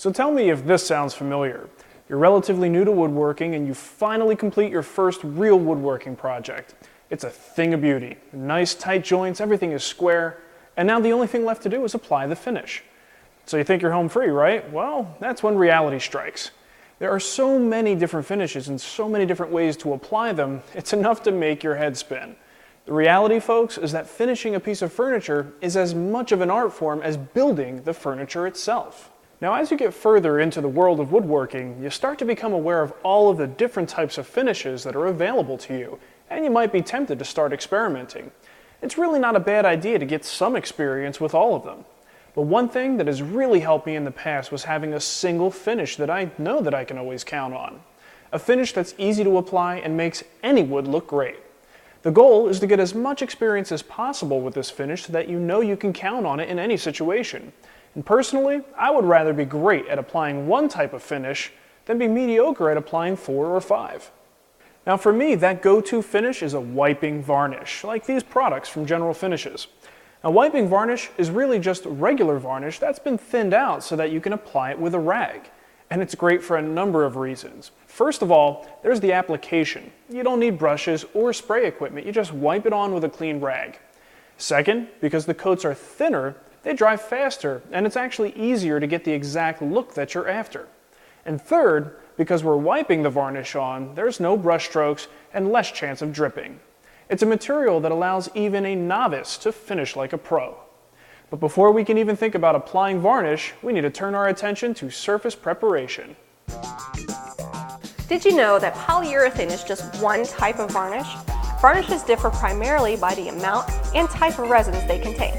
So tell me if this sounds familiar. You're relatively new to woodworking and you finally complete your first real woodworking project. It's a thing of beauty. Nice tight joints, everything is square, and now the only thing left to do is apply the finish. So you think you're home free, right? Well, that's when reality strikes. There are so many different finishes and so many different ways to apply them, it's enough to make your head spin. The reality, folks, is that finishing a piece of furniture is as much of an art form as building the furniture itself. Now, as you get further into the world of woodworking, you start to become aware of all of the different types of finishes that are available to you, and you might be tempted to start experimenting. It's really not a bad idea to get some experience with all of them. But one thing that has really helped me in the past was having a single finish that I know that I can always count on. A finish that's easy to apply and makes any wood look great. The goal is to get as much experience as possible with this finish so that you know you can count on it in any situation. And personally, I would rather be great at applying one type of finish than be mediocre at applying 4 or 5. Now for me, that go-to finish is a wiping varnish, like these products from General Finishes. Now wiping varnish is really just regular varnish that's been thinned out so that you can apply it with a rag. And it's great for a number of reasons. First of all, there's the application. You don't need brushes or spray equipment, you just wipe it on with a clean rag. Second, because the coats are thinner, they dry faster, and it's actually easier to get the exact look that you're after. And third, because we're wiping the varnish on, there's no brush strokes and less chance of dripping. It's a material that allows even a novice to finish like a pro. But before we can even think about applying varnish, we need to turn our attention to surface preparation. Did you know that polyurethane is just one type of varnish? Varnishes differ primarily by the amount and type of resins they contain.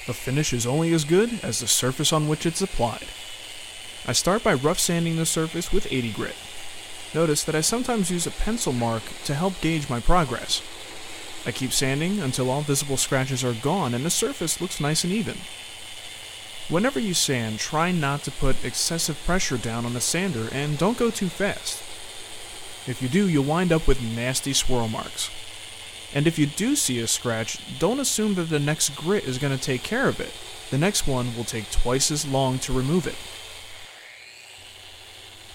A finish is only as good as the surface on which it's applied. I start by rough sanding the surface with 80 grit. Notice that I sometimes use a pencil mark to help gauge my progress. I keep sanding until all visible scratches are gone and the surface looks nice and even. Whenever you sand, try not to put excessive pressure down on the sander and don't go too fast. If you do, you'll wind up with nasty swirl marks. And if you do see a scratch, don't assume that the next grit is going to take care of it. The next one will take twice as long to remove it.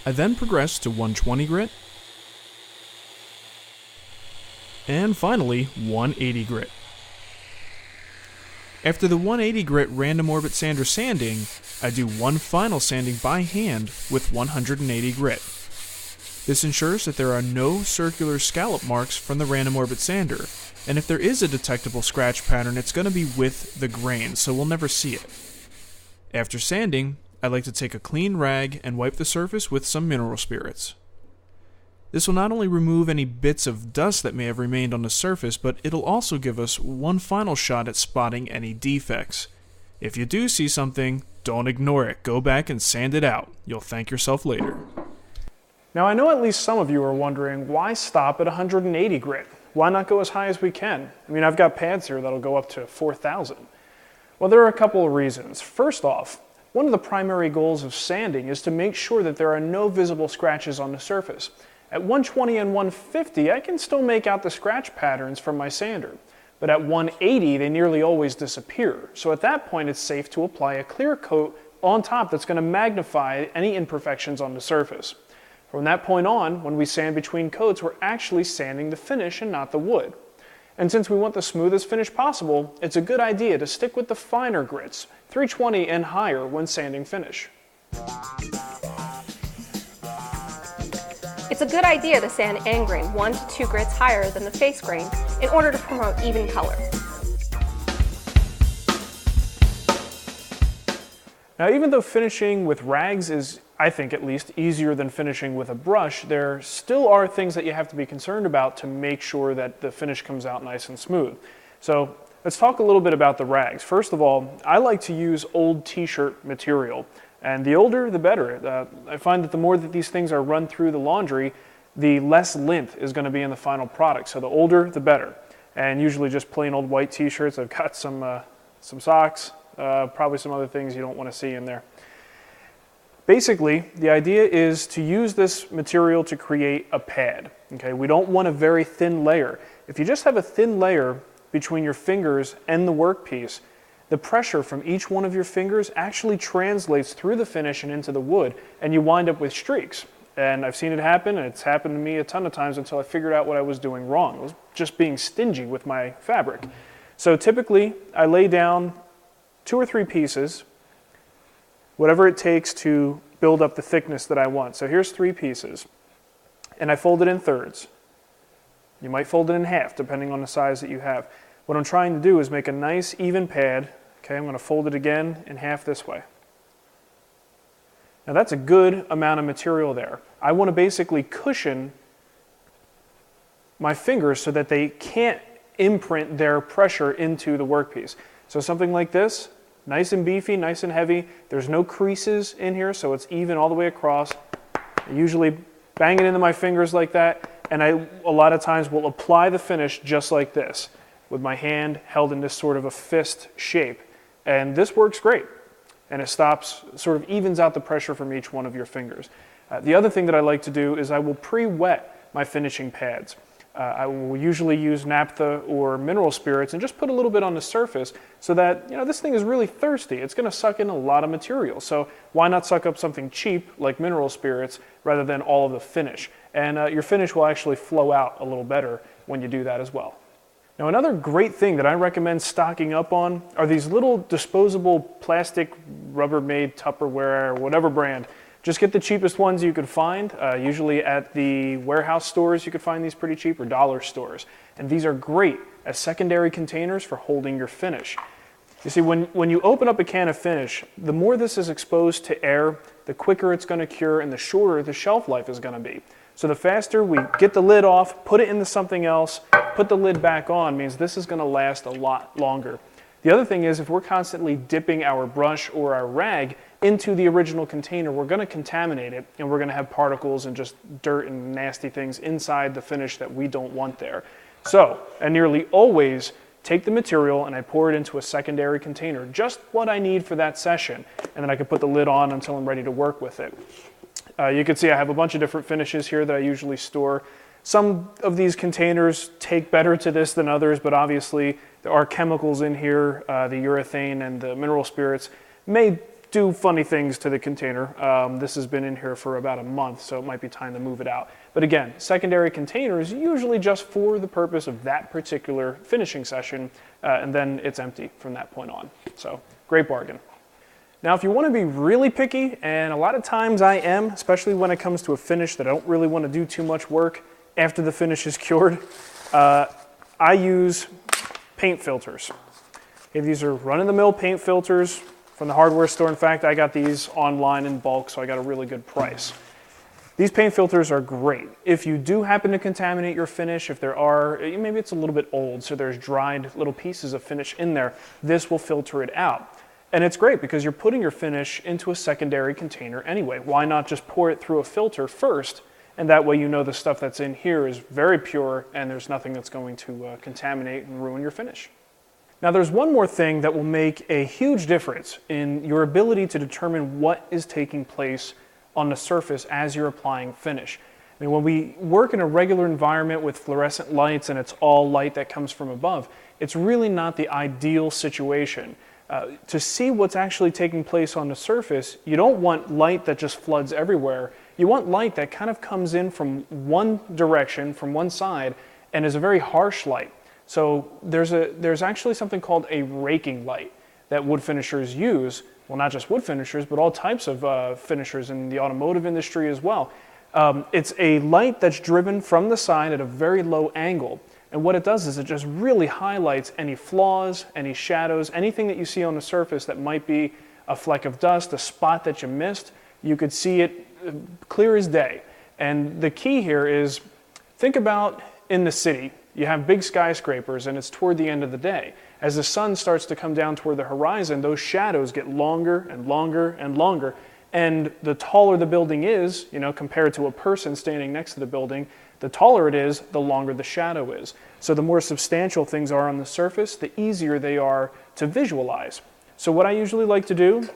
I then progress to 120 grit, and finally 180 grit. After the 180 grit random orbit sander sanding, I do one final sanding by hand with 180 grit. This ensures that there are no circular scallop marks from the random orbit sander, and if there is a detectable scratch pattern, it's going to be with the grain, so we'll never see it. After sanding, I like to take a clean rag and wipe the surface with some mineral spirits. This will not only remove any bits of dust that may have remained on the surface, but it'll also give us one final shot at spotting any defects. If you do see something, don't ignore it. Go back and sand it out. You'll thank yourself later. Now I know at least some of you are wondering, why stop at 180 grit? Why not go as high as we can? I mean, I've got pads here that'll go up to 4,000. Well, there are a couple of reasons. First off, one of the primary goals of sanding is to make sure that there are no visible scratches on the surface. At 120 and 150, I can still make out the scratch patterns from my sander. But at 180, they nearly always disappear. So at that point, it's safe to apply a clear coat on top that's going to magnify any imperfections on the surface. From that point on, when we sand between coats, we're actually sanding the finish and not the wood. And since we want the smoothest finish possible, it's a good idea to stick with the finer grits, 320 and higher when sanding finish. It's a good idea to sand end grain 1 to 2 grits higher than the face grain in order to promote even color. Now, even though finishing with rags is, I think at least, easier than finishing with a brush, there still are things that you have to be concerned about to make sure that the finish comes out nice and smooth. So let's talk a little bit about the rags. First of all, I like to use old t-shirt material, and the older the better. I find that the more that these things are run through the laundry, the less lint is going to be in the final product. So the older, the better. And usually just plain old white t-shirts. I've got some socks, probably some other things you don't want to see in there. Basically, the idea is to use this material to create a pad. Okay, we don't want a very thin layer. If you just have a thin layer, between your fingers and the workpiece, the pressure from each one of your fingers actually translates through the finish and into the wood, and you wind up with streaks. And I've seen it happen, and it's happened to me a ton of times until I figured out what I was doing wrong. It was just being stingy with my fabric. So typically, I lay down 2 or 3 pieces, whatever it takes to build up the thickness that I want. So here's 3 pieces, and I fold it in thirds. You might fold it in half, depending on the size that you have. What I'm trying to do is make a nice even pad. Okay, I'm going to fold it again in half this way. Now that's a good amount of material there. I want to basically cushion my fingers so that they can't imprint their pressure into the workpiece. So something like this, nice and beefy, nice and heavy. There's no creases in here, so it's even all the way across. I usually bang it into my fingers like that, and I a lot of times will apply the finish just like this, with my hand held in this sort of a fist shape. And this works great. And it stops, sort of evens out the pressure from each one of your fingers. The other thing that I like to do is I will pre-wet my finishing pads. I will usually use naphtha or mineral spirits and just put a little bit on the surface so that, this thing is really thirsty. It's going to suck in a lot of material. So why not suck up something cheap like mineral spirits rather than all of the finish? And your finish will actually flow out a little better when you do that as well. Now another great thing that I recommend stocking up on are these little disposable plastic Rubbermaid Tupperware, whatever brand. Just get the cheapest ones you could find. Usually at the warehouse stores you could find these pretty cheap, or dollar stores. And these are great as secondary containers for holding your finish. You see, when you open up a can of finish, the more this is exposed to air, the quicker it's going to cure and the shorter the shelf life is going to be. So the faster we get the lid off, put it into something else, put the lid back on, means this is going to last a lot longer. The other thing is, if we're constantly dipping our brush or our rag into the original container, we're going to contaminate it, and we're going to have particles and just dirt and nasty things inside the finish that we don't want there. So I nearly always take the material and I pour it into a secondary container, just what I need for that session, and then I can put the lid on until I'm ready to work with it. You can see I have a bunch of different finishes here that I usually store. Some of these containers take better to this than others, but obviously there are chemicals in here. The urethane and the mineral spirits may do funny things to the container. This has been in here for about a month, so it might be time to move it out. But again, secondary containers usually just for the purpose of that particular finishing session, and then it's empty from that point on. So great bargain. Now, if you want to be really picky, and a lot of times I am, especially when it comes to a finish that I don't really want to do too much work after the finish is cured, I use paint filters. Okay, these are run-of-the-mill paint filters from the hardware store. In fact, I got these online in bulk, so I got a really good price. These paint filters are great. If you do happen to contaminate your finish, if there are, maybe it's a little bit old, so there's dried little pieces of finish in there, this will filter it out. And it's great because you're putting your finish into a secondary container anyway. Why not just pour it through a filter first, and that way you know the stuff that's in here is very pure and there's nothing that's going to contaminate and ruin your finish. Now there's one more thing that will make a huge difference in your ability to determine what is taking place on the surface as you're applying finish. I mean, when we work in a regular environment with fluorescent lights and it's all light that comes from above, it's really not the ideal situation. To see what's actually taking place on the surface, you don't want light that just floods everywhere. You want light that kind of comes in from one direction, from one side, and is a very harsh light. So there's actually something called a raking light that wood finishers use. Well, not just wood finishers, but all types of finishers in the automotive industry as well. It's a light that's driven from the side at a very low angle. And what it does is it just really highlights any flaws, any shadows, anything that you see on the surface that might be a fleck of dust, a spot that you missed. You could see it clear as day. And the key here is, think about in the city. You have big skyscrapers and it's toward the end of the day. As the sun starts to come down toward the horizon, those shadows get longer and longer and longer. And the taller the building is, compared to a person standing next to the building, the taller it is, the longer the shadow is. So the more substantial things are on the surface, the easier they are to visualize. So what I usually like to do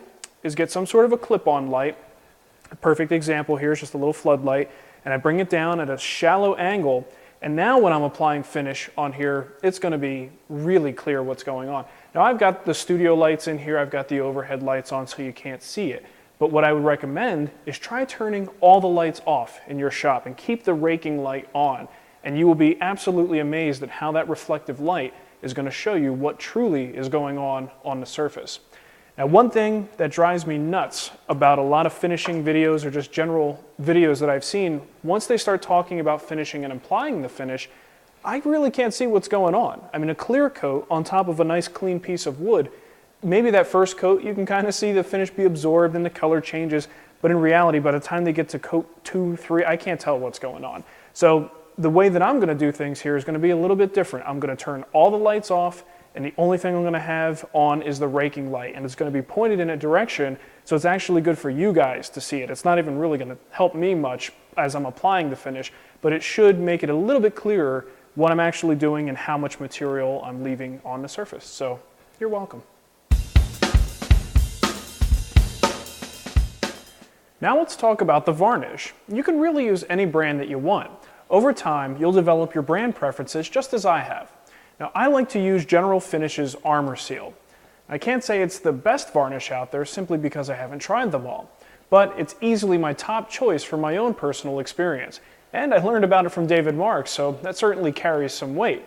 is get some sort of a clip-on light. A perfect example here is just a little floodlight, and I bring it down at a shallow angle, And now when I'm applying finish on here, it's going to be really clear what's going on. Now I've got the studio lights in here, I've got the overhead lights on so you can't see it. But what I would recommend is try turning all the lights off in your shop and keep the raking light on. And you will be absolutely amazed at how that reflective light is going to show you what truly is going on the surface. Now, one thing that drives me nuts about a lot of finishing videos or just general videos that I've seen, once they start talking about finishing and applying the finish, I really can't see what's going on. I mean, a clear coat on top of a nice clean piece of wood, maybe that first coat you can kind of see the finish be absorbed and the color changes, but in reality, by the time they get to coat 2, 3, I can't tell what's going on. So the way that I'm going to do things here is going to be a little bit different. I'm going to turn all the lights off, and the only thing I'm going to have on is the raking light, and it's going to be pointed in a direction so it's actually good for you guys to see it. It's not even really going to help me much as I'm applying the finish, but it should make it a little bit clearer what I'm actually doing and how much material I'm leaving on the surface. So you're welcome. Now let's talk about the varnish. You can really use any brand that you want. Over time, you'll develop your brand preferences just as I have. Now, I like to use General Finish's Armor Seal. I can't say it's the best varnish out there simply because I haven't tried them all, but it's easily my top choice for my own personal experience. And I learned about it from David Marks, so that certainly carries some weight.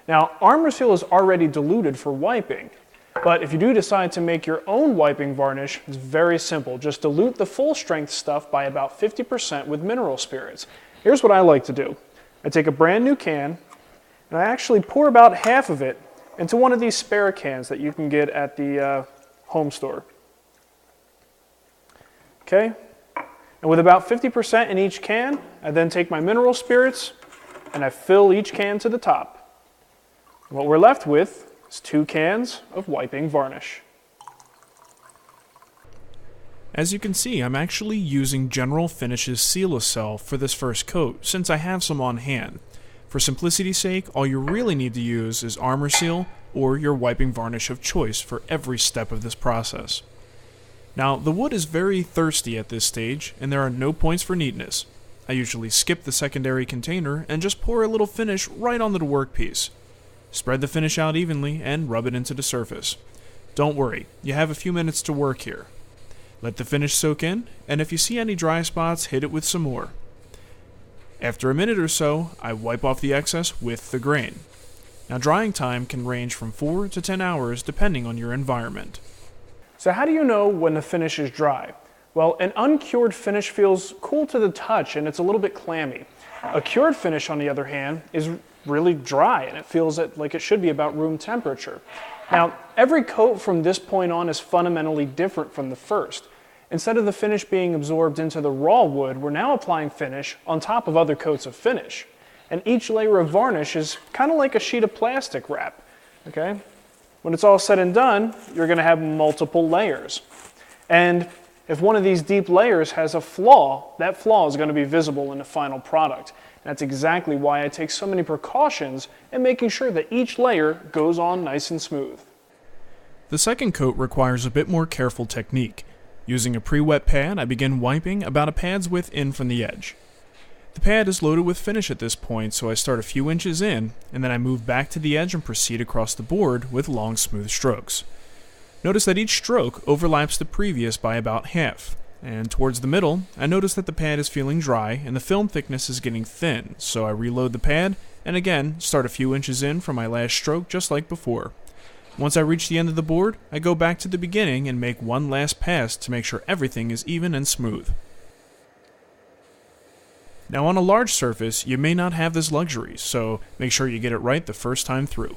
Now, Armor Seal is already diluted for wiping, but if you do decide to make your own wiping varnish, it's very simple. Just dilute the full strength stuff by about 50% with mineral spirits. Here's what I like to do. I take a brand new can, and I actually pour about half of it into one of these spare cans that you can get at the home store. Okay? And with about 50% in each can, I then take my mineral spirits and I fill each can to the top. And what we're left with is 2 cans of wiping varnish. As you can see, I'm actually using General Finish's Seal-A-Cell for this first coat since I have some on hand. For simplicity's sake, all you really need to use is Armor Seal or your wiping varnish of choice for every step of this process. Now, the wood is very thirsty at this stage, and there are no points for neatness. I usually skip the secondary container and just pour a little finish right onto the workpiece. Spread the finish out evenly and rub it into the surface. Don't worry, you have a few minutes to work here. Let the finish soak in, and if you see any dry spots, hit it with some more. After a minute or so, I wipe off the excess with the grain. Now, drying time can range from 4 to 10 hours depending on your environment. So how do you know when the finish is dry? Well, an uncured finish feels cool to the touch and it's a little bit clammy. A cured finish, on the other hand, is really dry and it feels like it should be about room temperature. Now, every coat from this point on is fundamentally different from the first. Instead of the finish being absorbed into the raw wood, we're now applying finish on top of other coats of finish. And each layer of varnish is kind of like a sheet of plastic wrap, okay? When it's all said and done, you're going to have multiple layers. And if one of these deep layers has a flaw, that flaw is going to be visible in the final product. And that's exactly why I take so many precautions in making sure that each layer goes on nice and smooth. The second coat requires a bit more careful technique. Using a pre-wet pad, I begin wiping about a pad's width in from the edge. The pad is loaded with finish at this point, so I start a few inches in, and then I move back to the edge and proceed across the board with long, smooth strokes. Notice that each stroke overlaps the previous by about half, and towards the middle, I notice that the pad is feeling dry and the film thickness is getting thin, so I reload the pad, and again, start a few inches in from my last stroke just like before. Once I reach the end of the board, I go back to the beginning and make one last pass to make sure everything is even and smooth. Now, on a large surface, you may not have this luxury, so make sure you get it right the first time through.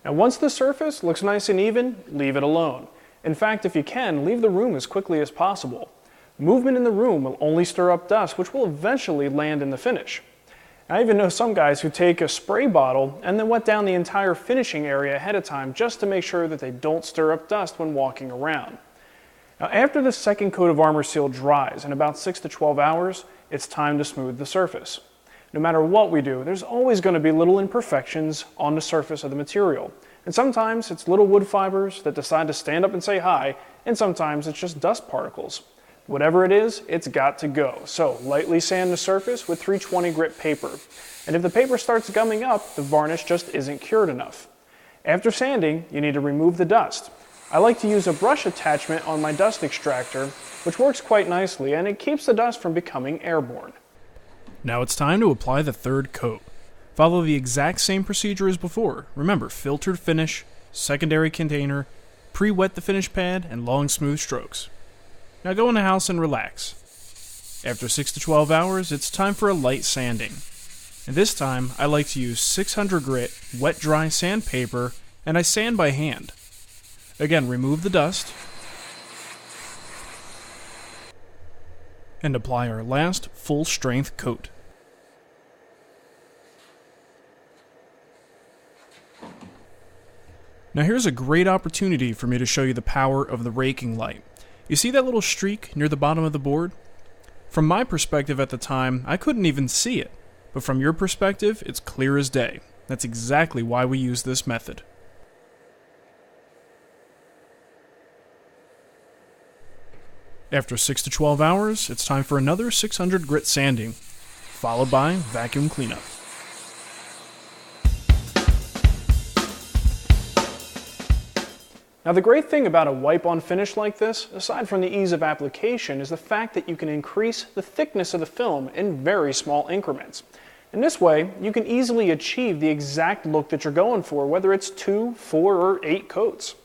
Now, once the surface looks nice and even, leave it alone. In fact, if you can, leave the room as quickly as possible. Movement in the room will only stir up dust, which will eventually land in the finish. I even know some guys who take a spray bottle and then wet down the entire finishing area ahead of time just to make sure that they don't stir up dust when walking around. Now, after the second coat of Armor Seal dries in about 6 to 12 hours, it's time to smooth the surface. No matter what we do, there's always going to be little imperfections on the surface of the material. And sometimes it's little wood fibers that decide to stand up and say hi, and sometimes it's just dust particles. Whatever it is, it's got to go. So lightly sand the surface with 320 grit paper. And if the paper starts gumming up, the varnish just isn't cured enough. After sanding, you need to remove the dust. I like to use a brush attachment on my dust extractor, which works quite nicely, and it keeps the dust from becoming airborne. Now it's time to apply the third coat. Follow the exact same procedure as before. Remember, filtered finish, secondary container, pre-wet the finish pad, and long smooth strokes. Now go in the house and relax. After 6 to 12 hours, it's time for a light sanding. And this time, I like to use 600 grit wet dry sandpaper, and I sand by hand. Again, remove the dust, and apply our last full strength coat. Now here's a great opportunity for me to show you the power of the raking light. You see that little streak near the bottom of the board? From my perspective at the time, I couldn't even see it, but from your perspective, it's clear as day. That's exactly why we use this method. After 6 to 12 hours, it's time for another 600 grit sanding, followed by vacuum cleanup. Now the great thing about a wipe-on finish like this, aside from the ease of application, is the fact that you can increase the thickness of the film in very small increments. In this way, you can easily achieve the exact look that you're going for, whether it's 2, 4, or 8 coats.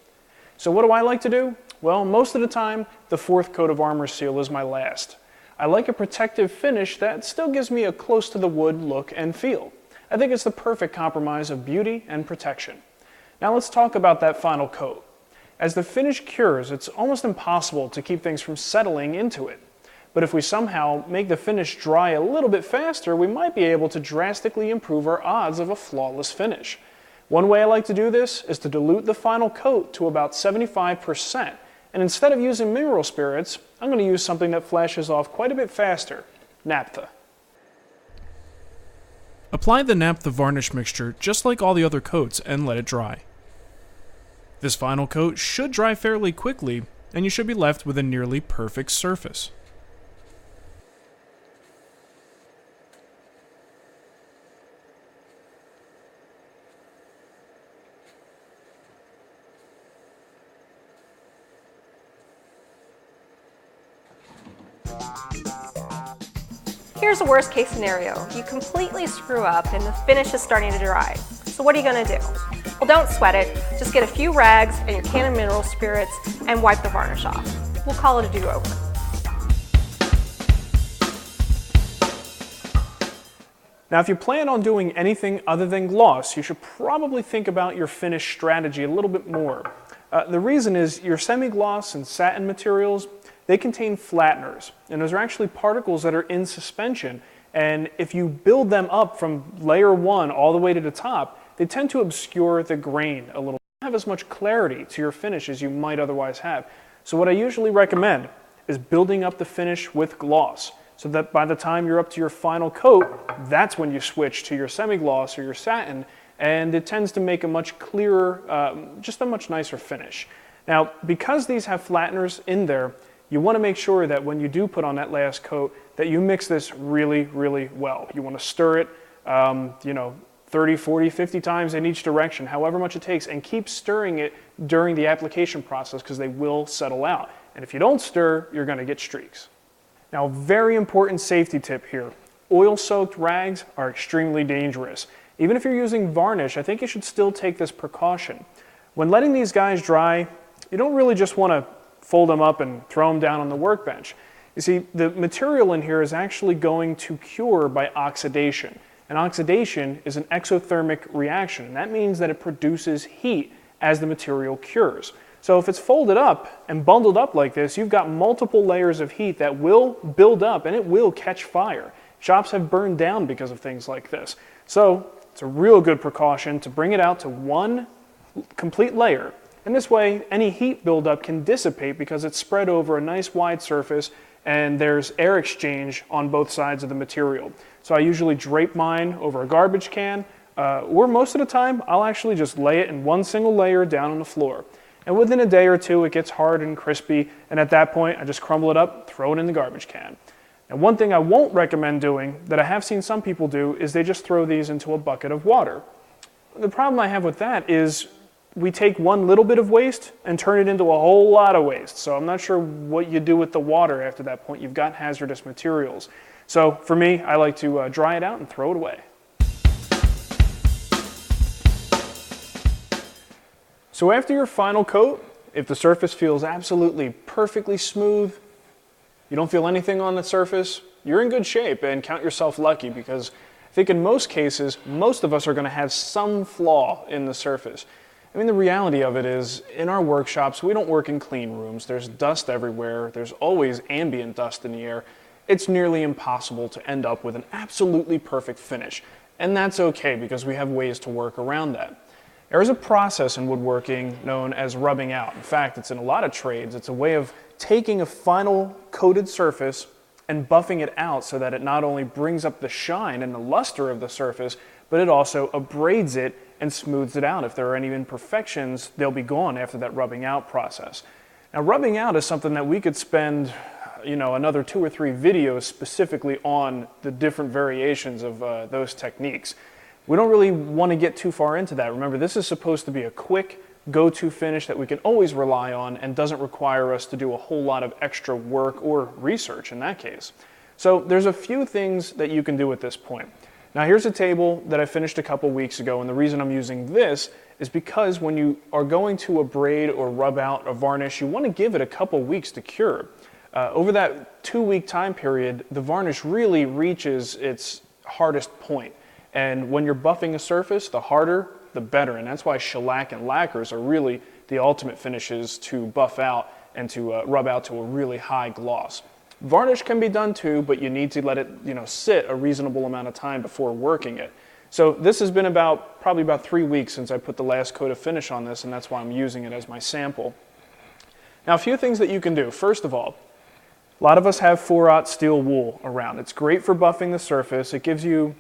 So what do I like to do? Well, most of the time, the 4th coat of Armor Seal is my last. I like a protective finish that still gives me a close to the wood look and feel. I think it's the perfect compromise of beauty and protection. Now let's talk about that final coat. As the finish cures, it's almost impossible to keep things from settling into it. But if we somehow make the finish dry a little bit faster, we might be able to drastically improve our odds of a flawless finish. One way I like to do this is to dilute the final coat to about 75%. And instead of using mineral spirits, I'm going to use something that flashes off quite a bit faster, naphtha. Apply the naphtha varnish mixture just like all the other coats and let it dry. This final coat should dry fairly quickly, and you should be left with a nearly perfect surface. Here's a worst case scenario. You completely screw up and the finish is starting to dry. So what are you going to do? Well, don't sweat it. Just get a few rags and your can of mineral spirits and wipe the varnish off. We'll call it a do-over. Now, if you plan on doing anything other than gloss, you should probably think about your finish strategy a little bit more. The reason is your semi-gloss and satin materials, they contain flatteners, and those are actually particles that are in suspension, and if you build them up from layer 1 all the way to the top, they tend to obscure the grain a little. You don't have as much clarity to your finish as you might otherwise have. So what I usually recommend is building up the finish with gloss, so that by the time you're up to your final coat, that's when you switch to your semi-gloss or your satin, and it tends to make a much clearer, just a much nicer finish. Now, because these have flatteners in there, you want to make sure that when you do put on that last coat, that you mix this really, really well. You want to stir it, 30, 40, 50 times in each direction, however much it takes, and keep stirring it during the application process because they will settle out. And if you don't stir, you're going to get streaks. Now, a very important safety tip here. Oil-soaked rags are extremely dangerous. Even if you're using varnish, I think you should still take this precaution. When letting these guys dry, you don't really just want to fold them up and throw them down on the workbench. You see, the material in here is actually going to cure by oxidation. And oxidation is an exothermic reaction, and that means that it produces heat as the material cures. So if it's folded up and bundled up like this, you've got multiple layers of heat that will build up and it will catch fire. Shops have burned down because of things like this. So it's a real good precaution to bring it out to one complete layer. And this way, any heat buildup can dissipate because it's spread over a nice wide surface and there's air exchange on both sides of the material. So I usually drape mine over a garbage can, or most of the time, I'll actually just lay it in one single layer down on the floor. And within a day or two, it gets hard and crispy, and at that point, I just crumble it up, throw it in the garbage can. And one thing I won't recommend doing, that I have seen some people do, is they just throw these into a bucket of water. The problem I have with that is we take one little bit of waste and turn it into a whole lot of waste. So I'm not sure what you do with the water after that point. You've got hazardous materials. So for me, I like to dry it out and throw it away. So after your final coat, if the surface feels absolutely perfectly smooth, you don't feel anything on the surface, you're in good shape, and count yourself lucky, because I think in most cases, most of us are going to have some flaw in the surface. I mean, the reality of it is, in our workshops, we don't work in clean rooms. There's dust everywhere. There's always ambient dust in the air. It's nearly impossible to end up with an absolutely perfect finish. And that's okay, because we have ways to work around that. There is a process in woodworking known as rubbing out. In fact, it's in a lot of trades. It's a way of taking a final coated surface and buffing it out so that it not only brings up the shine and the luster of the surface, but it also abrades it and smooths it out. If there are any imperfections, they'll be gone after that rubbing out process. Now, rubbing out is something that we could spend, another 2 or 3 videos specifically on the different variations of those techniques. We don't really want to get too far into that. Remember, this is supposed to be a quick go-to finish that we can always rely on and doesn't require us to do a whole lot of extra work or research in that case. So there's a few things that you can do at this point. Now here's a table that I finished a couple weeks ago, and the reason I'm using this is because when you are going to abrade or rub out a varnish, you want to give it a couple weeks to cure. Over that 2-week time period, the varnish really reaches its hardest point. And when you're buffing a surface, the harder, the better. And that's why shellac and lacquers are really the ultimate finishes to buff out and to rub out to a really high gloss. Varnish can be done too, but you need to let it sit a reasonable amount of time before working it. So this has been probably about 3 weeks since I put the last coat of finish on this, and that's why I'm using it as my sample. Now, a few things that you can do. First of all, a lot of us have 4/0 steel wool around. It's great for buffing the surface. It gives you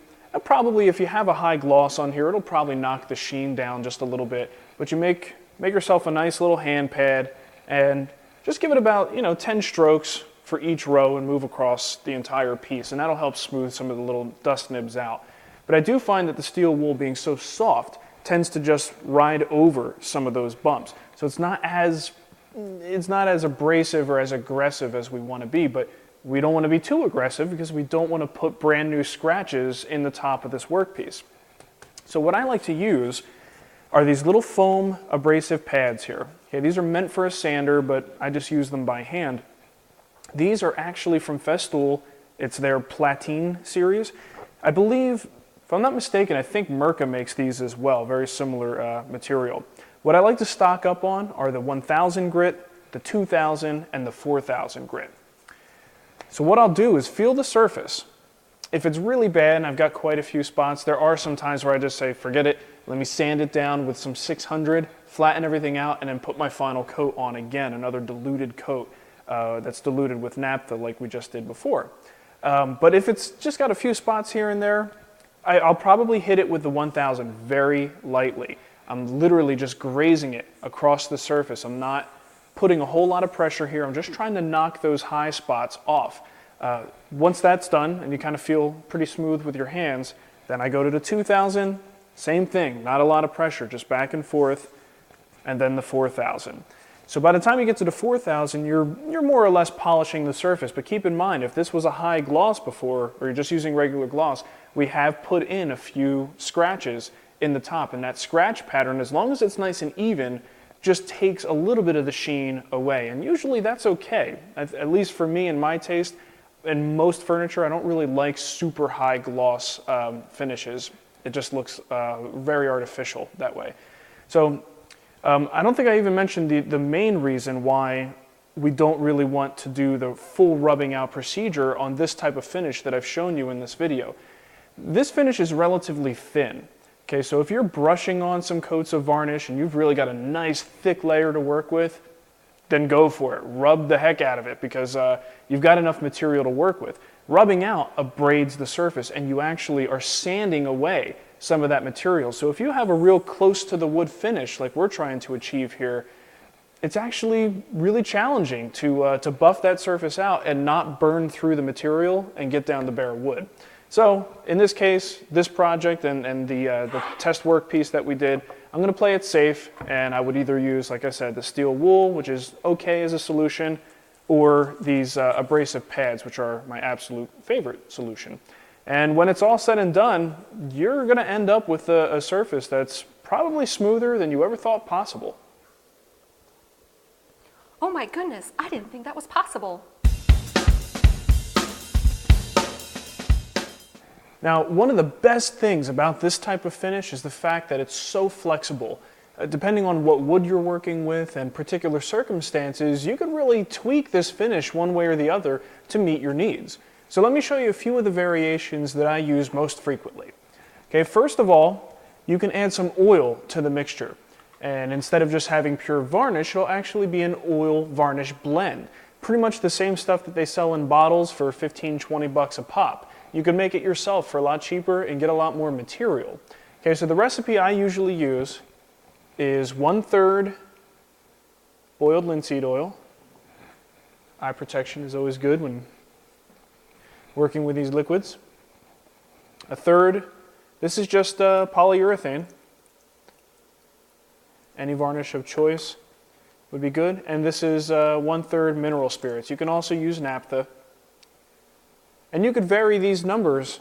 probably, if you have a high gloss on here, it'll probably knock the sheen down just a little bit. But you make yourself a nice little hand pad and just give it about 10 strokes for each row and move across the entire piece, and that'll help smooth some of the little dust nibs out. But I do find that the steel wool, being so soft, tends to just ride over some of those bumps. So it's not as abrasive or as aggressive as we want to be, but we don't want to be too aggressive because we don't want to put brand new scratches in the top of this workpiece. So what I like to use are these little foam abrasive pads here. Okay, these are meant for a sander, but I just use them by hand. These are actually from Festool. It's their Platine series. I believe, if I'm not mistaken, I think Mirka makes these as well, very similar material. What I like to stock up on are the 1000 grit, the 2000, and the 4000 grit. So what I'll do is feel the surface. If it's really bad, and I've got quite a few spots, there are some times where I just say, forget it, let me sand it down with some 600, flatten everything out, and then put my final coat on again, another diluted coat that's diluted with naphtha like we just did before. But if it's just got a few spots here and there, I'll probably hit it with the 1000 very lightly. I'm literally just grazing it across the surface. I'm not putting a whole lot of pressure here. I'm just trying to knock those high spots off. Once that's done and you kind of feel pretty smooth with your hands, then I go to the 2000, same thing, not a lot of pressure, just back and forth, and then the 4000. So by the time you get to the 4000, you're more or less polishing the surface, but keep in mind, if this was a high gloss before, or you're just using regular gloss, we have put in a few scratches in the top, and that scratch pattern, as long as it's nice and even, just takes a little bit of the sheen away, and usually that's okay. At least for me and my taste, in most furniture, I don't really like super high gloss finishes. It just looks very artificial that way. So I don't think I even mentioned the main reason why we don't really want to do the full rubbing out procedure on this type of finish that I've shown you in this video. This finish is relatively thin. Okay, so if you're brushing on some coats of varnish and you've really got a nice thick layer to work with, then go for it. Rub the heck out of it because you've got enough material to work with. Rubbing out abrades the surface and you actually are sanding away some of that material. So if you have a real close to the wood finish like we're trying to achieve here, it's actually really challenging to buff that surface out and not burn through the material and get down to bare wood. So in this case, this project and the test work piece that we did, I'm going to play it safe, and I would either use, like I said, the steel wool, which is okay as a solution, or these abrasive pads, which are my absolute favorite solution. And when it's all said and done, you're going to end up with a surface that's probably smoother than you ever thought possible. Oh my goodness, I didn't think that was possible. Now, one of the best things about this type of finish is the fact that it's so flexible. Depending on what wood you're working with and particular circumstances, you can really tweak this finish one way or the other to meet your needs. So let me show you a few of the variations that I use most frequently. Okay, first of all, you can add some oil to the mixture. And instead of just having pure varnish, it'll actually be an oil varnish blend. Pretty much the same stuff that they sell in bottles for 15, 20 bucks a pop. You can make it yourself for a lot cheaper and get a lot more material. Okay, so the recipe I usually use is 1/3 boiled linseed oil. Eye protection is always good when working with these liquids. 1/3, this is just polyurethane. Any varnish of choice would be good. And this is 1/3 mineral spirits. You can also use naphtha. And you could vary these numbers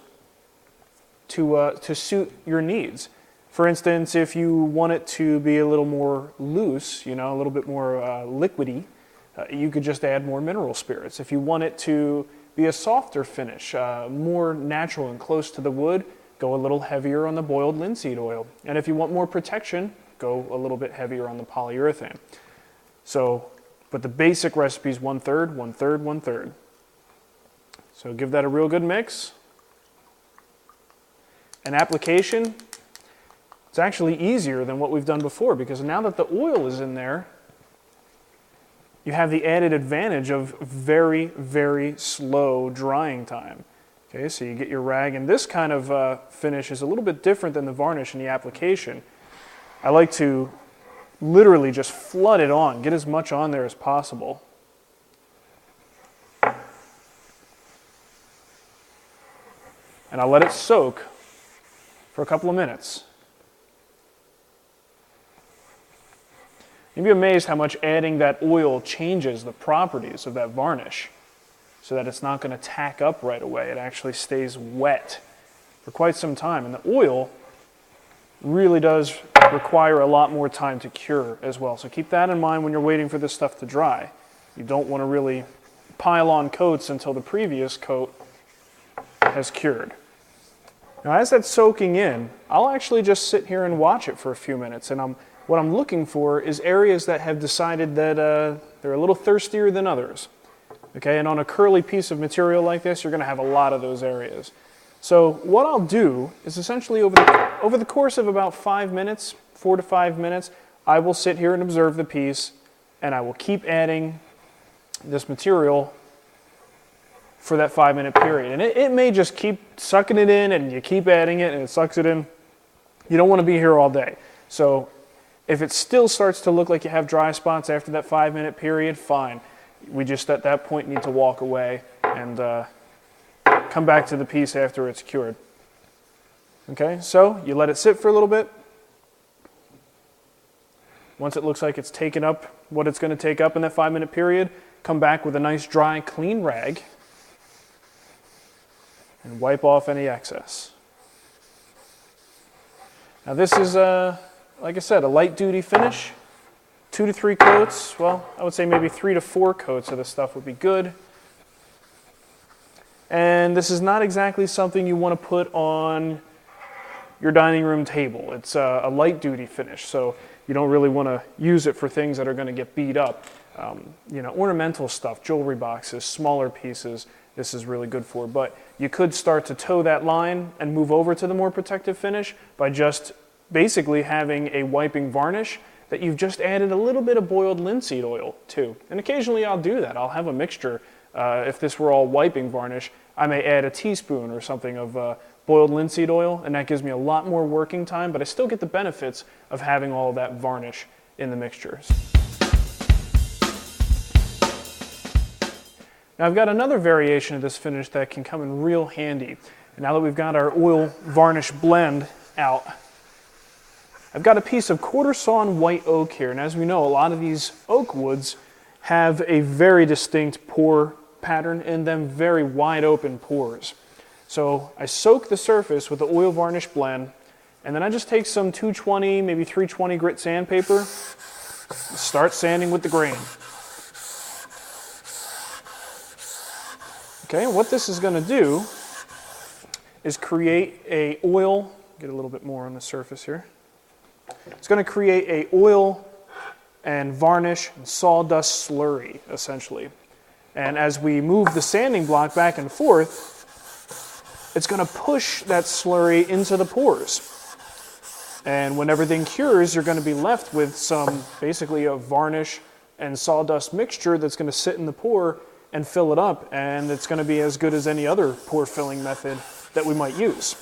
to suit your needs. For instance, if you want it to be a little more loose, a little bit more liquidy, you could just add more mineral spirits. If you want it to be a softer finish, more natural and close to the wood, go a little heavier on the boiled linseed oil. And if you want more protection, go a little bit heavier on the polyurethane. So, but the basic recipe is 1/3, 1/3, 1/3. So give that a real good mix. And application, it's actually easier than what we've done before, because now that the oil is in there, you have the added advantage of very, very slow drying time. Okay, so you get your rag, and this kind of finish is a little bit different than the varnish in the application. I like to literally just flood it on, get as much on there as possible. And I'll let it soak for a couple of minutes. You'd be amazed how much adding that oil changes the properties of that varnish, so that it's not going to tack up right away. It actually stays wet for quite some time. And the oil really does require a lot more time to cure as well. So keep that in mind when you're waiting for this stuff to dry. You don't want to really pile on coats until the previous coat has cured. Now, as that's soaking in, I'll actually just sit here and watch it for a few minutes. And what I'm looking for is areas that have decided that they're a little thirstier than others. Okay, and on a curly piece of material like this, you're going to have a lot of those areas. So what I'll do is essentially over the course of about 5 minutes, 4 to 5 minutes, I will sit here and observe the piece, and I will keep adding this material for that 5-minute period. And it may just keep sucking it in, and you keep adding it, and it sucks it in. You don't want to be here all day. So if it still starts to look like you have dry spots after that 5-minute period, fine. We just at that point need to walk away and come back to the piece after it's cured. Okay, so you let it sit for a little bit. Once it looks like it's taken up what it's going to take up in that 5-minute period, come back with a nice dry, clean rag and wipe off any excess. Now this is, like I said, a light duty finish. 2 to 3 coats, well, I would say maybe 3 to 4 coats of this stuff would be good. And this is not exactly something you want to put on your dining room table. It's a light duty finish, so you don't really want to use it for things that are going to get beat up. Ornamental stuff, jewelry boxes, smaller pieces, this is really good for. But you could start to toe that line and move over to the more protective finish by just basically having a wiping varnish that you've just added a little bit of boiled linseed oil to. And occasionally I'll do that. I'll have a mixture. If this were all wiping varnish, I may add a teaspoon or something of boiled linseed oil, and that gives me a lot more working time, but I still get the benefits of having all of that varnish in the mixtures. Now I've got another variation of this finish that can come in real handy. And now that we've got our oil varnish blend out, I've got a piece of quarter sawn white oak here. And as we know, a lot of these oak woods have a very distinct pore pattern in them, very wide open pores. So I soak the surface with the oil varnish blend, and then I just take some 220, maybe 320 grit sandpaper, and start sanding with the grain. Okay, what this is going to do is create a oil, get a little bit more on the surface here. It's going to create a oil and varnish and sawdust slurry, essentially. And as we move the sanding block back and forth, it's going to push that slurry into the pores. And when everything cures, you're going to be left with some, basically a varnish and sawdust mixture that's going to sit in the pore and fill it up, and it's going to be as good as any other pore filling method that we might use.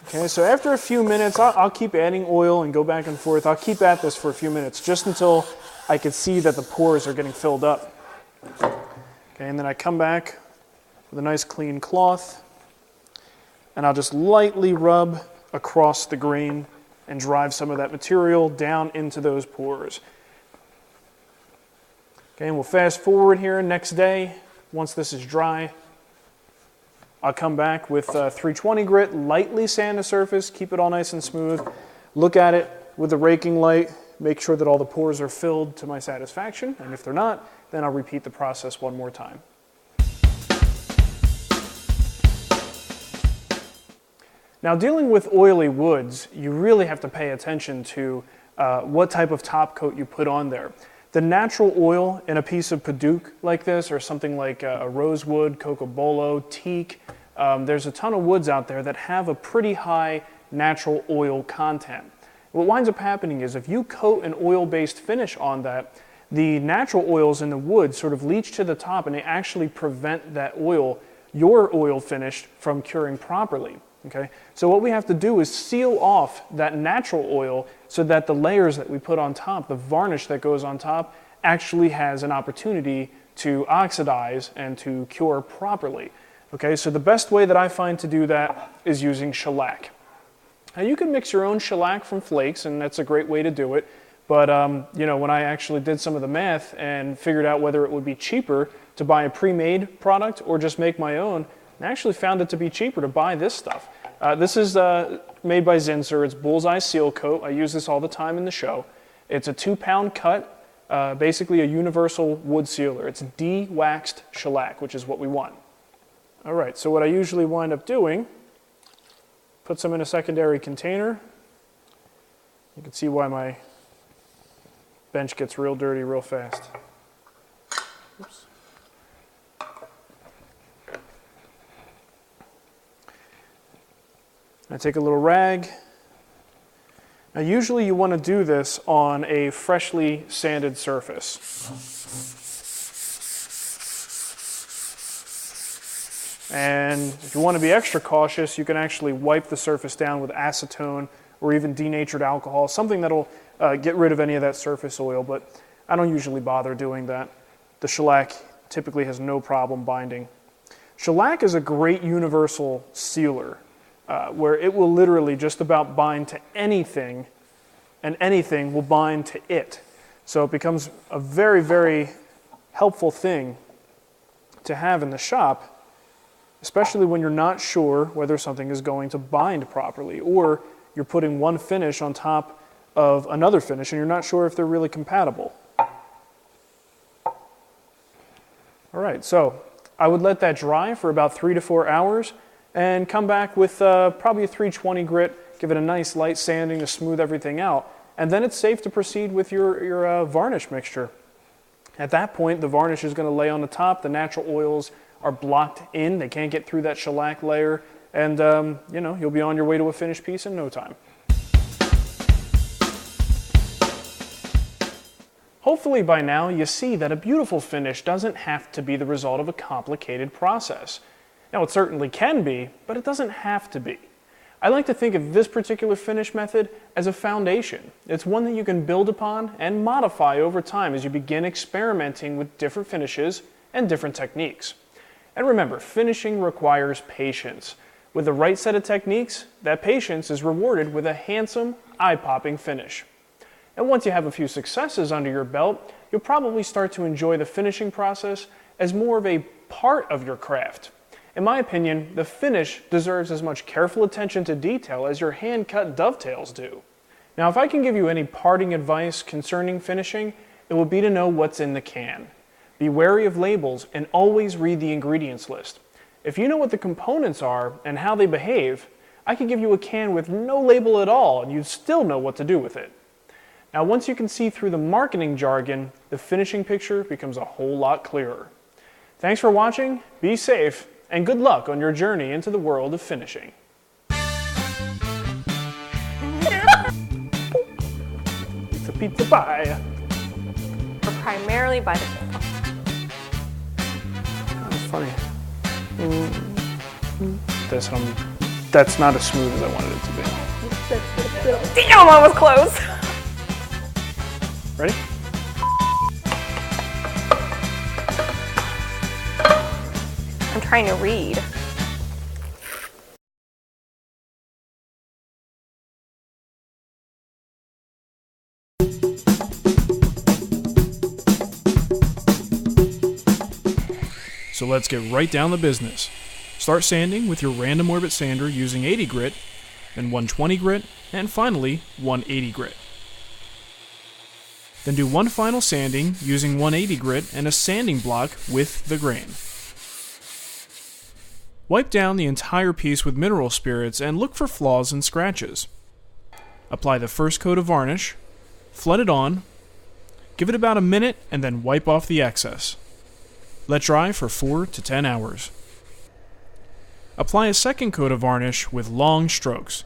Okay, so after a few minutes, I'll keep adding oil and go back and forth. I'll keep at this for a few minutes, just until I can see that the pores are getting filled up. Okay, and then I come back with a nice clean cloth, and I'll just lightly rub across the grain and drive some of that material down into those pores. Okay, and we'll fast forward here next day. Once this is dry, I'll come back with 320 grit, lightly sand the surface, keep it all nice and smooth. Look at it with a raking light, make sure that all the pores are filled to my satisfaction, and if they're not, then I'll repeat the process one more time. Now, dealing with oily woods, you really have to pay attention to what type of top coat you put on there. The natural oil in a piece of padauk like this, or something like a rosewood, cocobolo, teak, there's a ton of woods out there that have a pretty high natural oil content. What winds up happening is if you coat an oil-based finish on that, the natural oils in the wood sort of leach to the top and they actually prevent that oil, your oil finish, from curing properly. Okay? So what we have to do is seal off that natural oil so that the layers that we put on top, the varnish that goes on top, actually has an opportunity to oxidize and to cure properly. Okay, so the best way that I find to do that is using shellac. Now you can mix your own shellac from flakes, and that's a great way to do it. But you know, when I actually did some of the math and figured out whether it would be cheaper to buy a pre-made product or just make my own, I actually found it to be cheaper to buy this stuff. This is made by Zinsser. It's Bullseye Seal Coat. I use this all the time in the show. It's a 2-pound cut, basically a universal wood sealer. It's de-waxed shellac, which is what we want. All right, so what I usually wind up doing, put some in a secondary container. You can see why my bench gets real dirty real fast. Oops. I take a little rag. Now usually you want to do this on a freshly sanded surface. And if you want to be extra cautious, you can actually wipe the surface down with acetone or even denatured alcohol, something that'll get rid of any of that surface oil, but I don't usually bother doing that. The shellac typically has no problem binding. Shellac is a great universal sealer. Where it will literally just about bind to anything, and anything will bind to it. So it becomes a very, very helpful thing to have in the shop, especially when you're not sure whether something is going to bind properly, or you're putting one finish on top of another finish and you're not sure if they're really compatible. All right, so I would let that dry for about 3 to 4 hours and come back with probably a 320 grit, give it a nice light sanding to smooth everything out, and then it's safe to proceed with your varnish mixture. At that point, the varnish is going to lay on the top, the natural oils are blocked in, they can't get through that shellac layer, and you know, you'll be on your way to a finished piece in no time. Hopefully by now you see that a beautiful finish doesn't have to be the result of a complicated process. Now, it certainly can be, but it doesn't have to be. I like to think of this particular finish method as a foundation. It's one that you can build upon and modify over time as you begin experimenting with different finishes and different techniques. And remember, finishing requires patience. With the right set of techniques, that patience is rewarded with a handsome, eye-popping finish. And once you have a few successes under your belt, you'll probably start to enjoy the finishing process as more of a part of your craft. In my opinion, the finish deserves as much careful attention to detail as your hand-cut dovetails do. Now, if I can give you any parting advice concerning finishing, it will be to know what's in the can. Be wary of labels and always read the ingredients list. If you know what the components are and how they behave, I could give you a can with no label at all and you'd still know what to do with it. Now, once you can see through the marketing jargon, the finishing picture becomes a whole lot clearer. Thanks for watching, be safe, and good luck on your journey into the world of finishing. Pizza pie. Or primarily by the That's funny. That's not as smooth as I wanted it to be. Damn, I was close. Ready? I'm trying to read. So let's get right down to business. Start sanding with your random orbit sander using 80 grit, then 120 grit, and finally 180 grit. Then do one final sanding using 180 grit and a sanding block with the grain. Wipe down the entire piece with mineral spirits and look for flaws and scratches. Apply the first coat of varnish, flood it on, give it about a minute, and then wipe off the excess. Let dry for 4 to 10 hours. Apply a second coat of varnish with long strokes.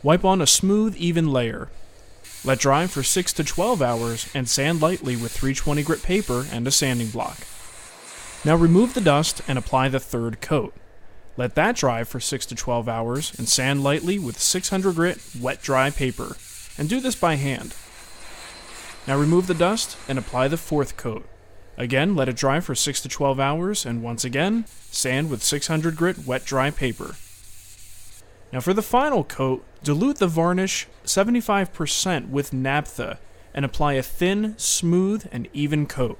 Wipe on a smooth, even layer. Let dry for 6 to 12 hours and sand lightly with 320 grit paper and a sanding block. Now remove the dust and apply the third coat. Let that dry for 6 to 12 hours and sand lightly with 600 grit wet dry paper, and do this by hand. Now remove the dust and apply the fourth coat. Again, let it dry for 6 to 12 hours, and once again, sand with 600 grit wet dry paper. Now for the final coat, dilute the varnish 75% with naphtha and apply a thin, smooth, and even coat.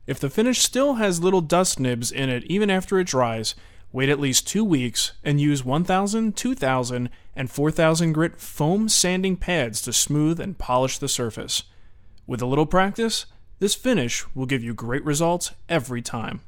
If the finish still has little dust nibs in it even after it dries, wait at least 2 weeks and use 1000, 2000, and 4000 grit foam sanding pads to smooth and polish the surface. With a little practice, this finish will give you great results every time.